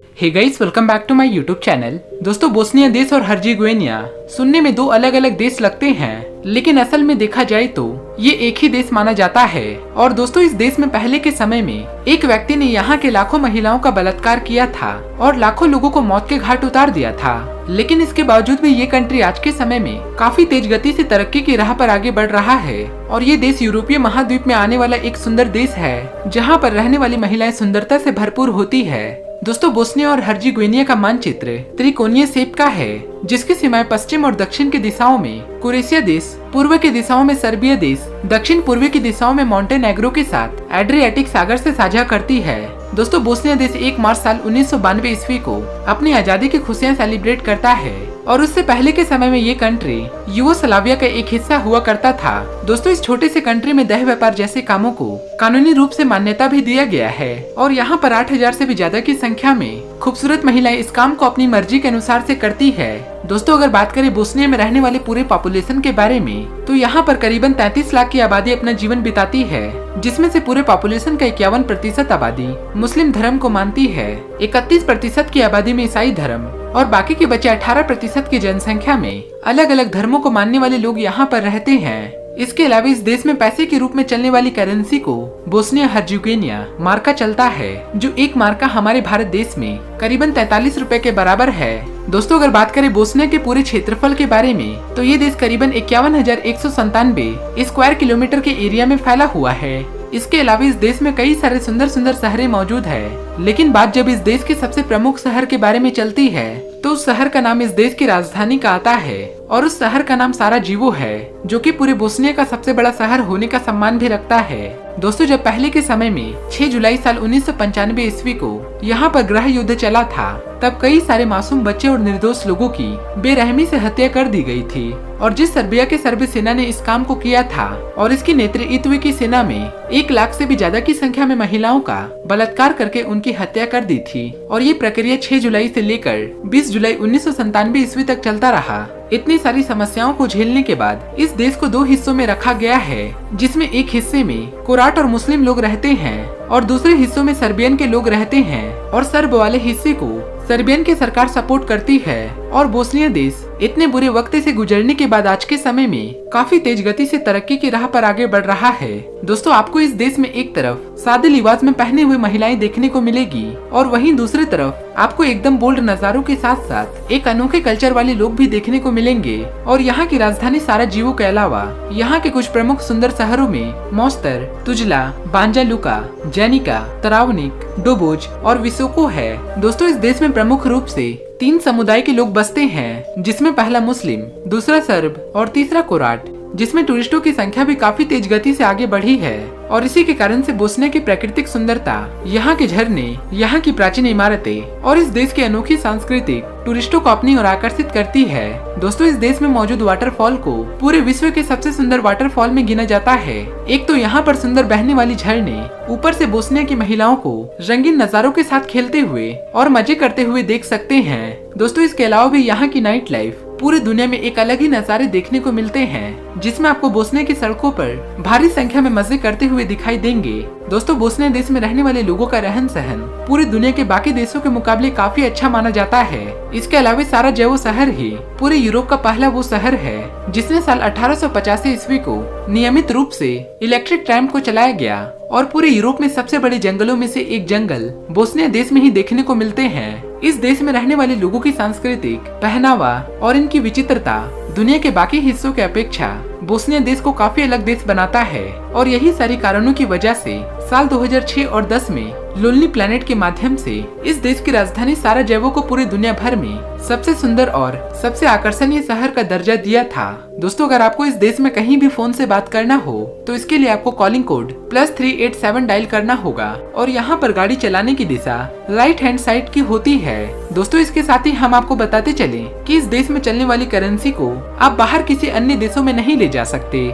Hey guys, welcome back to my YouTube channel. दोस्तों, Bosnia देश और हर्जेगोविना सुनने में दो अलग अलग देश लगते हैं, लेकिन असल में देखा जाए तो ये एक ही देश माना जाता है। और दोस्तों, इस देश में पहले के समय में एक व्यक्ति ने यहाँ के लाखों महिलाओं का बलात्कार किया था और लाखों लोगों को मौत के घाट उतार दिया था। लेकिन इसके बावजूद भी ये कंट्री आज के समय में काफी तेज गति से तरक्की की राह पर आगे बढ़ रहा है। और ये देश यूरोपीय महाद्वीप में आने वाला एक सुंदर देश है, जहाँ पर रहने वाली महिलाएं सुंदरता से भरपूर होती है। दोस्तों, बोस्निया और हर्जेगोविना का मानचित्र त्रिकोणीय शेप का है, जिसकी सीमाएं पश्चिम और दक्षिण की दिशाओं में क्रोएशिया देश, पूर्व की दिशाओं में सर्बिया देश, दक्षिण पूर्वी की दिशाओं में मोंटेनेग्रो के साथ एड्रियाटिक सागर से साझा करती है। दोस्तों, बोस्निया देश 1 मार्च साल 1992 ईस्वी को अपनी आजादी की खुशियां सेलिब्रेट करता है। और उससे पहले के समय में ये कंट्री यूगोस्लाविया का एक हिस्सा हुआ करता था। दोस्तों, इस छोटे से कंट्री में देह व्यापार जैसे कामों को कानूनी रूप से मान्यता भी दिया गया है। और यहाँ पर 8000 से भी ज्यादा की संख्या में खूबसूरत महिलाएं इस काम को अपनी मर्जी के अनुसार से करती है। दोस्तों, अगर बात करें बोस्निया में रहने वाले पूरे पॉपुलेशन के बारे में, तो यहाँ पर करीबन 33 लाख की आबादी अपना जीवन बिताती है, जिसमें से पूरे पॉपुलेशन का 51% आबादी मुस्लिम धर्म को मानती है, 31% की आबादी में ईसाई धर्म और बाकी के बचे 18% की जनसंख्या में अलग अलग धर्मों को मानने वाले लोग यहाँ पर रहते हैं। इसके अलावा इस देश में पैसे के रूप में चलने वाली करेंसी को बोस्निया हर्जेगोविना मार्का चलता है, जो एक मार्का हमारे भारत देश में करीबन 43 रुपए के बराबर है। दोस्तों, अगर बात करें बोस्निया के पूरे क्षेत्रफल के बारे में, तो ये देश करीबन 51,197 स्क्वायर किलोमीटर के एरिया में फैला हुआ है। इसके अलावा इस देश में कई सारे सुंदर सुंदर शहरें मौजूद है। लेकिन बात जब इस देश के सबसे प्रमुख शहर के बारे में चलती है, तो उस शहर का नाम इस देश की राजधानी का आता है और उस शहर का नाम साराजेवो है, जो कि पूरे बोस्निया का सबसे बड़ा शहर होने का सम्मान भी रखता है। दोस्तों, जब पहले के समय में 6 जुलाई साल 1995 ईस्वी को यहाँ पर गृह युद्ध चला था, तब कई सारे मासूम बच्चे और निर्दोष लोगों की बेरहमी से हत्या कर दी गई थी। और जिस सर्बिया के सर्बी सेना ने इस काम को किया था और इसकी नेतृत्व की सेना में 1 लाख से भी ज्यादा की संख्या में महिलाओं का बलात्कार करके उनकी हत्या कर दी थी। और ये प्रक्रिया 6 जुलाई से लेकर 20 जुलाई 1997 ईस्वी तक चलता रहा। इतनी सारी समस्याओं को झेलने के बाद इस देश को 2 हिस्सों में रखा गया है, जिसमें एक हिस्से में कोराट और मुस्लिम लोग रहते हैं और दूसरे हिस्सों में सर्बियन के लोग रहते हैं। और सर्ब वाले हिस्से को सर्बियन की सरकार सपोर्ट करती है। और बोस्निया देश इतने बुरे वक्त से गुजरने के बाद आज के समय में काफी तेज गति से तरक्की की राह पर आगे बढ़ रहा है। दोस्तों, आपको इस देश में एक तरफ सादे लिबास में पहने हुए महिलाएं देखने को मिलेगी और वहीं दूसरी तरफ आपको एकदम बोल्ड नजारों के साथ साथ एक अनोखे कल्चर वाले लोग भी देखने को मिलेंगे। और यहाँ की राजधानी साराजेवो के अलावा यहाँ के कुछ प्रमुख सुंदर शहरों में मोस्तर, तुजला, बांजा लुका, जेनिका, तरावनिक, डोबोज और विसोको है। दोस्तों, इस देश में प्रमुख रूप से 3 समुदाय के लोग बसते हैं, जिसमें पहला मुस्लिम, दूसरा सर्ब और तीसरा कोराट, जिसमें टूरिस्टों की संख्या भी काफी तेज गति से आगे बढ़ी है। और इसी के कारण से बोस्निया की प्राकृतिक सुंदरता, यहाँ के झरने, यहाँ की प्राचीन इमारतें और इस देश की अनोखी सांस्कृतिक टूरिस्टों को अपनी ओर आकर्षित करती है। दोस्तों, इस देश में मौजूद वाटरफॉल को पूरे विश्व के सबसे सुंदर वाटरफॉल में गिना जाता है। एक तो यहाँ पर सुंदर बहने वाली झरने, ऊपर से बोस्निया की महिलाओं को रंगीन नजारों के साथ खेलते हुए और मजे करते हुए देख सकते हैं। दोस्तों, इसके अलावा भी यहाँ की नाइट लाइफ पूरी दुनिया में एक अलग ही नजारे देखने को मिलते हैं, जिसमें आपको बोस्निया की सड़कों पर भारी संख्या में मजे करते हुए दिखाई देंगे। दोस्तों, बोस्निया देश में रहने वाले लोगों का रहन सहन पूरी दुनिया के बाकी देशों के मुकाबले काफी अच्छा माना जाता है। इसके अलावा साराजेवो शहर ही पूरे यूरोप का पहला वो शहर है जिसने साल 1885 ईस्वी को नियमित रूप से इलेक्ट्रिक ट्रैम को चलाया गया। और पूरे यूरोप में सबसे बड़े जंगलों में से एक जंगल बोस्निया देश में ही देखने को मिलते हैं। इस देश में रहने वाले लोगों की सांस्कृतिक पहनावा और इनकी विचित्रता दुनिया के बाकी हिस्सों के अपेक्षा बोस्निया देश को काफी अलग देश बनाता है। और यही सारी कारणों की वजह से साल 2006 और 10 में लोनली प्लैनेट के माध्यम से इस देश की राजधानी साराजेवो को पूरी दुनिया भर में सबसे सुंदर और सबसे आकर्षणीय शहर का दर्जा दिया था। दोस्तों, अगर आपको इस देश में कहीं भी फोन से बात करना हो, तो इसके लिए आपको कॉलिंग कोड +387 डायल करना होगा। और यहाँ पर गाड़ी चलाने की दिशा राइट हैंड साइड की होती है। दोस्तों, इसके साथ ही हम आपको बताते चले कि इस देश में चलने वाली करेंसी को आप बाहर किसी अन्य देशों में नहीं ले जा सकते।